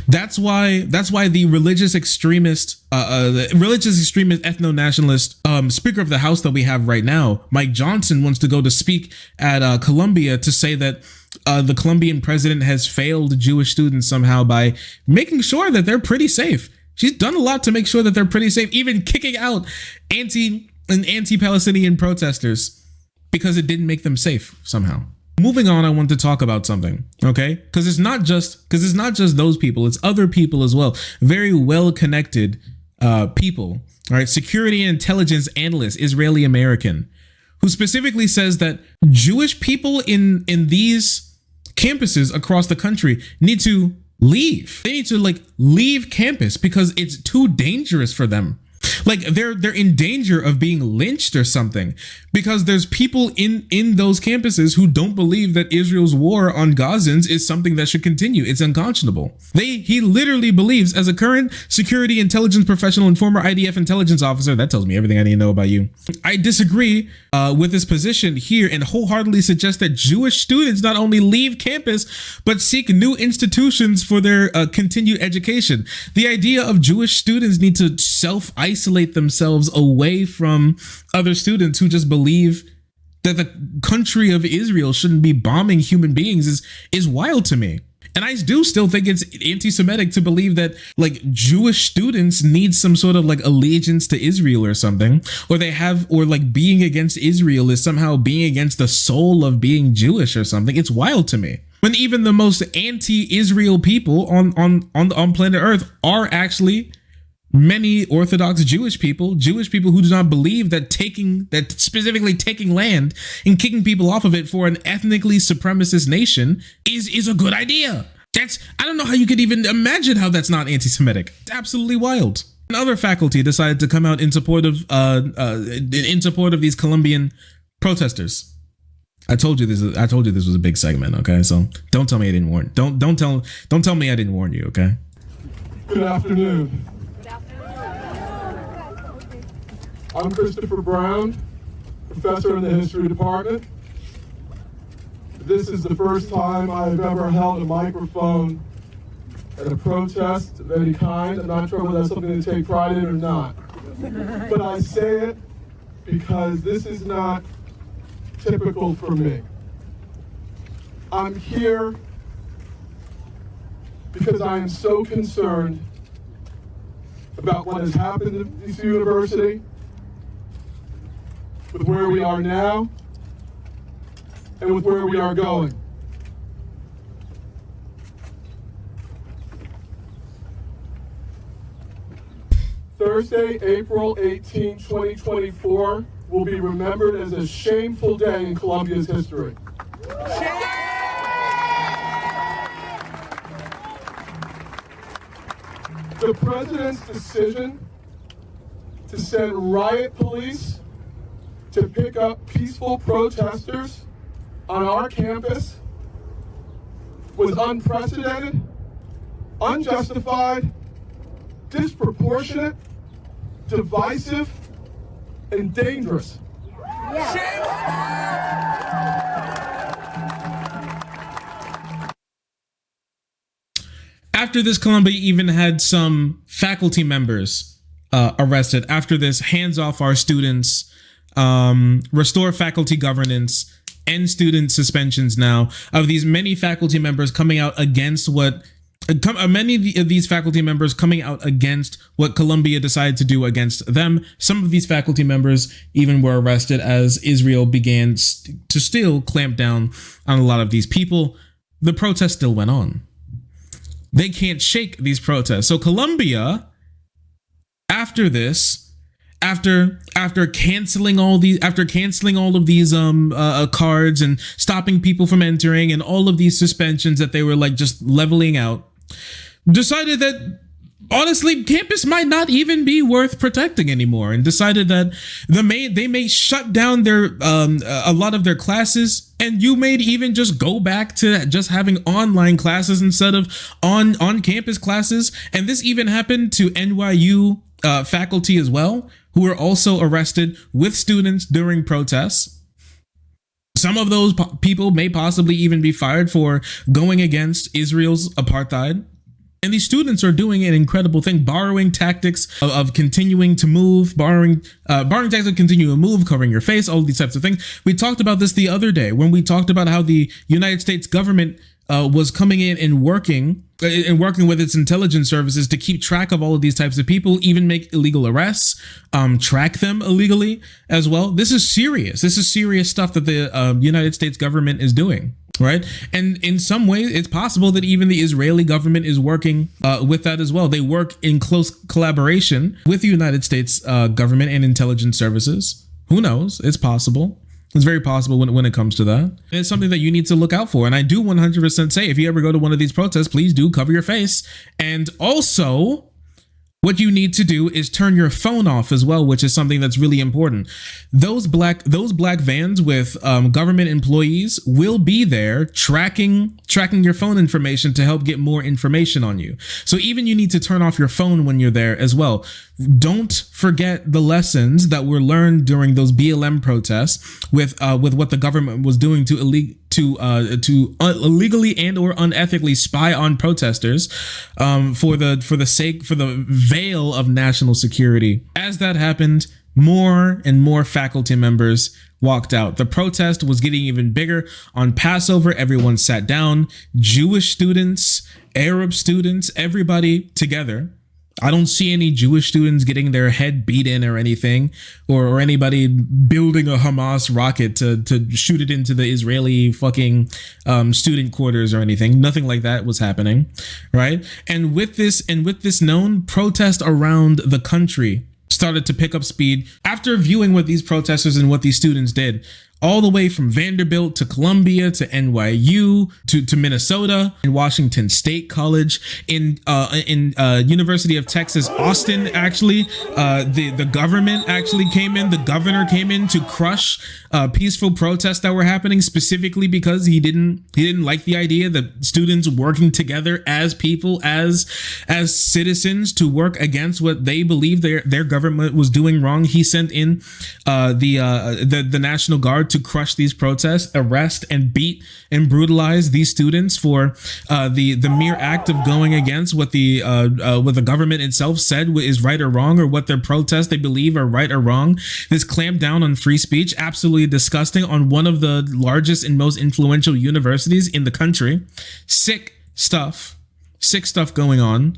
That's why the religious extremist, ethno-nationalist Speaker of the House that we have right now, Mike Johnson, wants to go to speak at Colombia to say that the Colombian president has failed Jewish students somehow by making sure that they're pretty safe. She's done a lot to make sure that they're pretty safe, even kicking out anti-Palestinian protesters because it didn't make them safe somehow. Moving on, I want to talk about something, okay? Because it's not just those people, it's other people as well. Very well-connected people, all right? Security and intelligence analyst, Israeli American, who specifically says that Jewish people in these campuses across the country need to leave. They need to leave campus because it's too dangerous for them. Like they're in danger of being lynched or something, because there's people in those campuses who don't believe that Israel's war on Gazans is something that should continue. It's unconscionable. He literally believes, as a current security intelligence professional and former IDF intelligence officer, that tells me everything I need to know about you. I disagree with this position here and wholeheartedly suggest that Jewish students not only leave campus, but seek new institutions for their continued education. The idea of Jewish students need to self-isolate themselves away from other students who just believe that the country of Israel shouldn't be bombing human beings is wild to me. And I do still think it's anti-Semitic to believe that Jewish students need some sort of allegiance to Israel or something, or being against Israel is somehow being against the soul of being Jewish or something. It's wild to me. When even the most anti-Israel people on planet Earth are actually many Orthodox Jewish people who do not believe that specifically taking land and kicking people off of it for an ethnically supremacist nation is a good idea. I don't know how you could even imagine how that's not anti-Semitic. It's absolutely wild. Another faculty decided to come out in support of these Colombian protesters. I told you this was a big segment, okay? So don't tell me I didn't warn. Don't tell me I didn't warn you, okay? Good afternoon. I'm Christopher Brown, professor in the history department. This is the first time I've ever held a microphone at a protest of any kind. I'm not sure whether that's something to take pride in or not. But I say it because this is not typical for me. I'm here because I am so concerned about what has happened at this university, with where we are now, and with where we are going. Thursday, April 18, 2024, will be remembered as a shameful day in Colombia's history. The president's decision to send riot police to pick up peaceful protesters on our campus was unprecedented, unjustified, disproportionate, divisive, and dangerous. After this, Colombia even had some faculty members arrested. After this, hands off our students, restore faculty governance, end student suspensions now of these many faculty members coming out against what many of these faculty members coming out against what Colombia decided to do against them. Some of these faculty members even were arrested as Israel began to still clamp down on a lot of these people. The protest still went on. They can't shake these protests. So Colombia, after this, after canceling all of these cards and stopping people from entering and all of these suspensions that they were like just leveling out, decided that honestly campus might not even be worth protecting anymore, and decided that they may shut down their a lot of their classes, and you may even just go back to just having online classes instead of on campus classes. And this even happened to NYU faculty as well, who were also arrested with students during protests. Some of those people may possibly even be fired for going against Israel's apartheid. And these students are doing an incredible thing, borrowing tactics of continuing to move, borrowing tactics of continuing to move, covering your face, all these types of things. We talked about this the other day when we talked about how the United States government was coming in and working with its intelligence services to keep track of all of these types of people, even make illegal arrests, track them illegally as well. This is serious. This is serious stuff that the United States government is doing. Right. And in some ways, it's possible that even the Israeli government is working with that as well. They work in close collaboration with the United States government and intelligence services. Who knows? It's possible. It's very possible when it comes to that. And it's something that you need to look out for. And I do 100% say, if you ever go to one of these protests, please do cover your face. And also, what you need to do is turn your phone off as well, which is something that's really important. Those black vans with government employees will be there tracking your phone information to help get more information on you. So even you need to turn off your phone when you're there as well. Don't forget the lessons that were learned during those BLM protests with what the government was doing to illegally and or unethically spy on protesters for the veil of national security. As that happened, more and more faculty members walked out. The protest was getting even bigger. On Passover, everyone sat down. Jewish students, Arab students, everybody together. I don't see any Jewish students getting their head beat in or anything, or anybody building a Hamas rocket to shoot it into the Israeli fucking student quarters or anything. Nothing like that was happening, right? And with this known, protest around the country started to pick up speed after viewing what these protesters and what these students did. All the way from Vanderbilt to Columbia to NYU to Minnesota and Washington State College in University of Texas Austin. Actually, the government actually came in. The governor came in to crush peaceful protests that were happening, specifically because he didn't like the idea that students working together as people, as citizens, to work against what they believed their government was doing wrong. He sent in the National Guard to crush these protests, arrest and beat and brutalize these students for the mere act of going against what the government itself said is right or wrong, or what their protests they believe are right or wrong. This clamp down on free speech, absolutely disgusting, on one of the largest and most influential universities in the country. Sick stuff going on.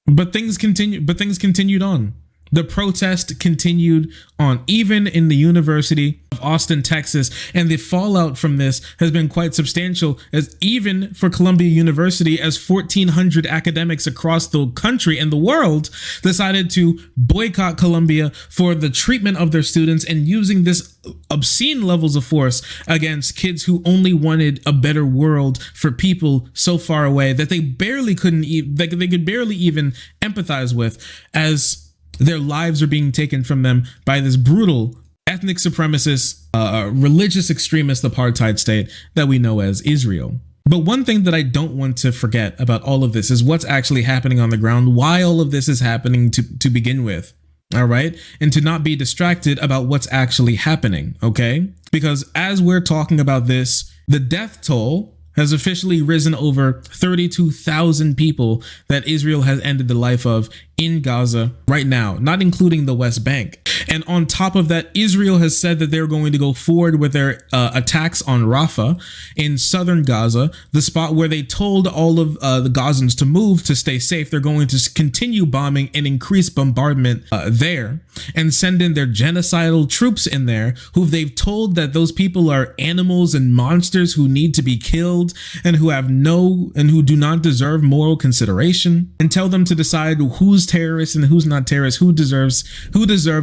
But things continued on. The protest continued on, even in the University of Austin, Texas, and the fallout from this has been quite substantial, as even for Columbia University, as 1,400 academics across the country and the world decided to boycott Columbia for the treatment of their students and using this obscene levels of force against kids who only wanted a better world for people so far away that they could barely even empathize with, as Their lives are being taken from them by this brutal ethnic supremacist, religious extremist apartheid state that we know as Israel. But one thing that I don't want to forget about all of this is what's actually happening on the ground, why all of this is happening to begin with. All right. And to not be distracted about what's actually happening. OK, because as we're talking about this, the death toll has officially risen over 32,000 people that Israel has ended the life of in Gaza right now, not including the West Bank. And on top of that, Israel has said that they're going to go forward with their attacks on Rafah in southern Gaza, the spot where they told all of the Gazans to move to stay safe. They're going to continue bombing and increase bombardment there and send in their genocidal troops in there, who they've told that those people are animals and monsters who need to be killed and who do not deserve moral consideration, and tell them to decide who's terrorist and who's not terrorist, who deserves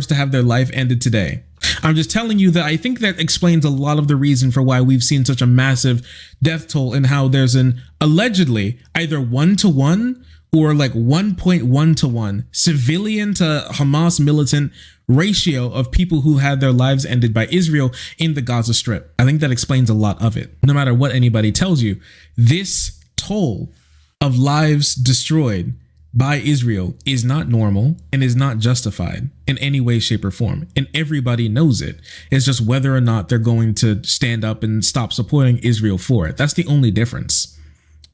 to have their life ended today. I'm just telling you that I think that explains a lot of the reason for why we've seen such a massive death toll, and how there's an allegedly either 1-to-1 or like 1.1-to-1 civilian to Hamas militant ratio of people who had their lives ended by Israel in the Gaza Strip. I think that explains a lot of it. No matter what anybody tells you, this toll of lives destroyed by Israel is not normal and is not justified in any way, shape, or form. And everybody knows it. It's just whether or not they're going to stand up and stop supporting Israel for it. That's the only difference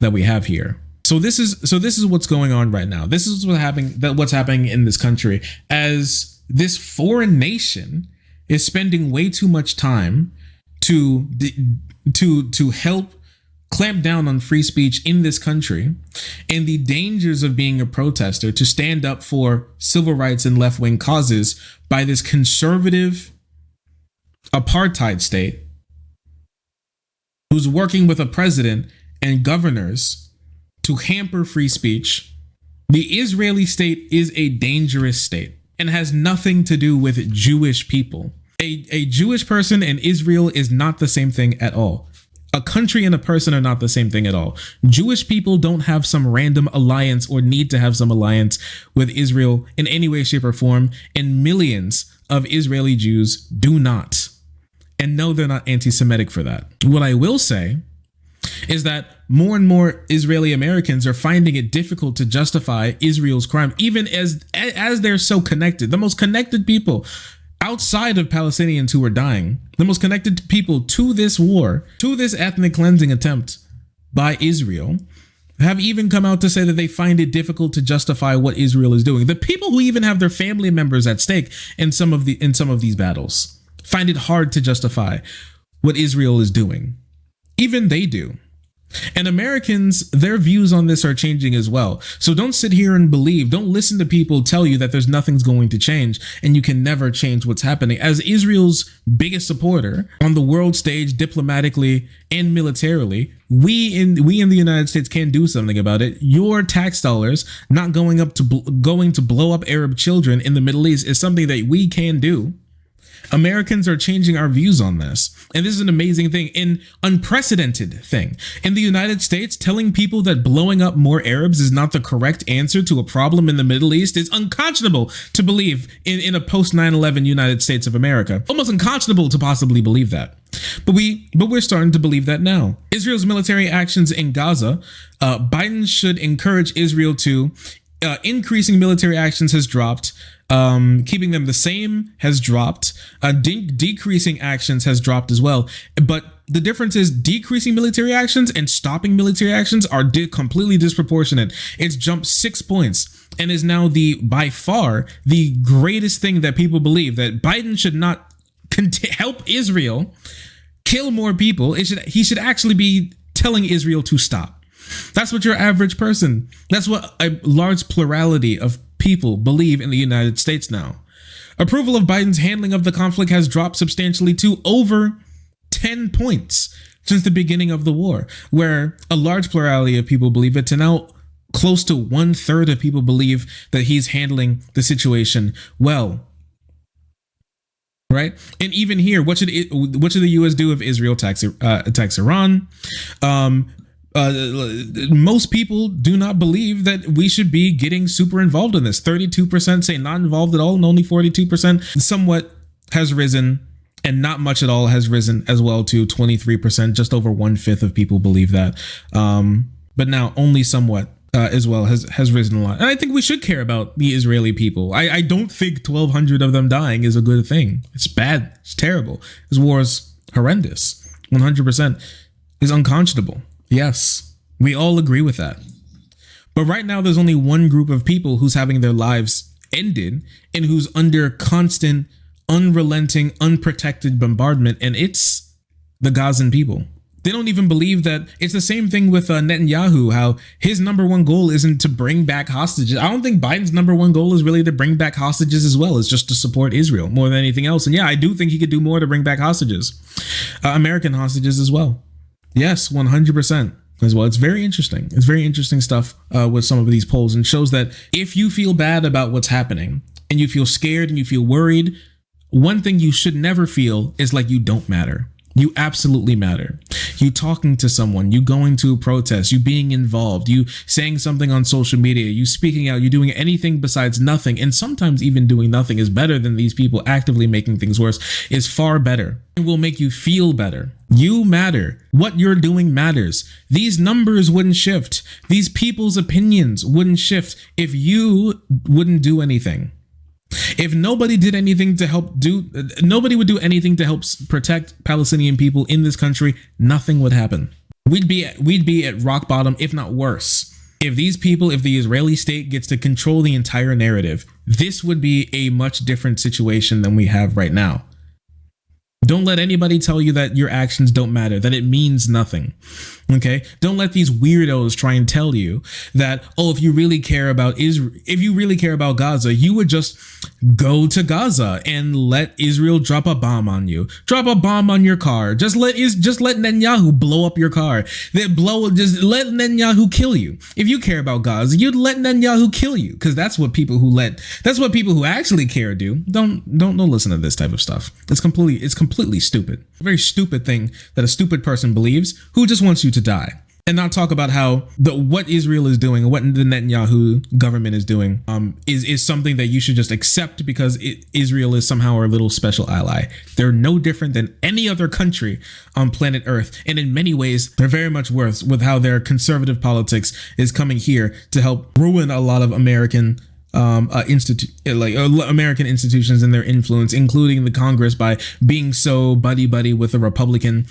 that we have here. So this is what's going on right now. This is what's happening in this country, as this foreign nation is spending way too much time to help clamp down on free speech in this country and the dangers of being a protester, to stand up for civil rights and left-wing causes by this conservative apartheid state who's working with a president and governors to hamper free speech. The Israeli state is a dangerous state and has nothing to do with Jewish people. A Jewish person and Israel is not the same thing at all. A country and a person are not the same thing at all. Jewish people don't have some random alliance or need to have some alliance with Israel in any way, shape, or form. And millions of Israeli Jews do not. And no, they're not anti-Semitic for that. What I will say is that more and more Israeli Americans are finding it difficult to justify Israel's crime, even as they're so connected. The most connected people outside of Palestinians who are dying, the most connected people to this war, to this ethnic cleansing attempt by Israel, have even come out to say that they find it difficult to justify what Israel is doing. The people who even have their family members at stake in some of these battles find it hard to justify what Israel is doing. Even they do. And Americans, their views on this are changing as well. So don't sit here and don't listen to people tell you that there's nothing's going to change and you can never change what's happening. As Israel's biggest supporter on the world stage, diplomatically and militarily, we in the United States can do something about it. Your tax dollars not going to blow up Arab children in the Middle East is something that we can do. Americans are changing our views on this. And this is an amazing thing, an unprecedented thing. In the United States, telling people that blowing up more Arabs is not the correct answer to a problem in the Middle East is unconscionable to believe in a post 9/11 United States of America. Almost unconscionable to possibly believe that. But we're starting to believe that now. Israel's military actions in Gaza, Biden should encourage Israel to increasing military actions has dropped. Keeping them the same has dropped. Decreasing actions has dropped as well. But the difference is decreasing military actions and stopping military actions are completely disproportionate. It's jumped 6 points and is now by far the greatest thing that people believe, that Biden should not help Israel kill more people. He should actually be telling Israel to stop. That's what your average person, that's what a large plurality of people believe in the United States now. Approval of Biden's handling of the conflict has dropped substantially to over 10 points since the beginning of the war, where a large plurality of people believe it, to now close to 1/3 of people believe that he's handling the situation well. Right? And even here, what should the U.S. do if Israel attacks Iran? most people do not believe that we should be getting super involved in this. 32% say not involved at all, and only 42% somewhat has risen, and not much at all has risen as well to 23%. Just over 1/5 of people believe that. But now only somewhat as well has risen a lot. And I think we should care about the Israeli people. I don't think 1,200 of them dying is a good thing. It's bad. It's terrible. This war is horrendous. 100% is unconscionable. Yes, we all agree with that. But right now, there's only one group of people who's having their lives ended and who's under constant, unrelenting, unprotected bombardment, and it's the Gazan people. They don't even believe that. It's the same thing with Netanyahu, how his number one goal isn't to bring back hostages. I don't think Biden's number one goal is really to bring back hostages as well. It's just to support Israel more than anything else. And yeah, I do think he could do more to bring back hostages, American hostages as well. Yes, 100% as well. It's very interesting. It's very interesting stuff with some of these polls, and shows that if you feel bad about what's happening and you feel scared and you feel worried, one thing you should never feel is like you don't matter. You absolutely matter. You talking to someone, you going to a protest, you being involved, you saying something on social media, you speaking out, you doing anything besides nothing. And sometimes even doing nothing is better than these people actively making things worse, is far better. It will make you feel better. You matter. What you're doing matters. These numbers wouldn't shift. These people's opinions wouldn't shift if you wouldn't do anything. If nobody did anything to help nobody would do anything to help protect Palestinian people in this country, nothing would happen. We'd be at rock bottom, if not worse. If the Israeli state gets to control the entire narrative, this would be a much different situation than we have right now. Don't let anybody tell you that your actions don't matter, that it means nothing. Okay? Don't let these weirdos try and tell you that, oh, if you really care about Israel, if you really care about Gaza, you would just go to Gaza and let Israel drop a bomb on you. Drop a bomb on your car. Just let Netanyahu blow up your car. Just let Netanyahu kill you. If you care about Gaza, you'd let Netanyahu kill you, because that's what people who actually care do. Don't listen to this type of stuff. It's completely stupid. A very stupid thing that a stupid person believes who just wants you to die. And not talk about how what Israel is doing, what the Netanyahu government is doing, is something that you should just accept because Israel is somehow our little special ally. They're no different than any other country on planet Earth, and in many ways, they're very much worse with how their conservative politics is coming here to help ruin a lot of American American institutions and their influence, including the Congress, by being so buddy with the Republican,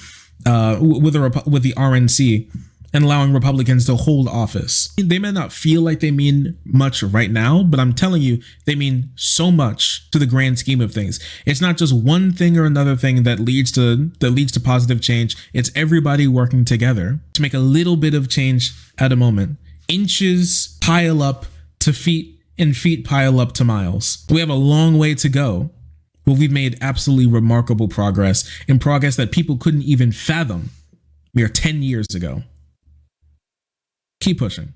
with the RNC, and allowing Republicans to hold office. They may not feel like they mean much right now, but I'm telling you, they mean so much to the grand scheme of things. It's not just one thing or another thing that leads to positive change. It's everybody working together to make a little bit of change at a moment. Inches pile up to feet, and feet pile up to miles. We have a long way to go, but we've made absolutely remarkable progress, and progress that people couldn't even fathom mere 10 years ago. Keep pushing.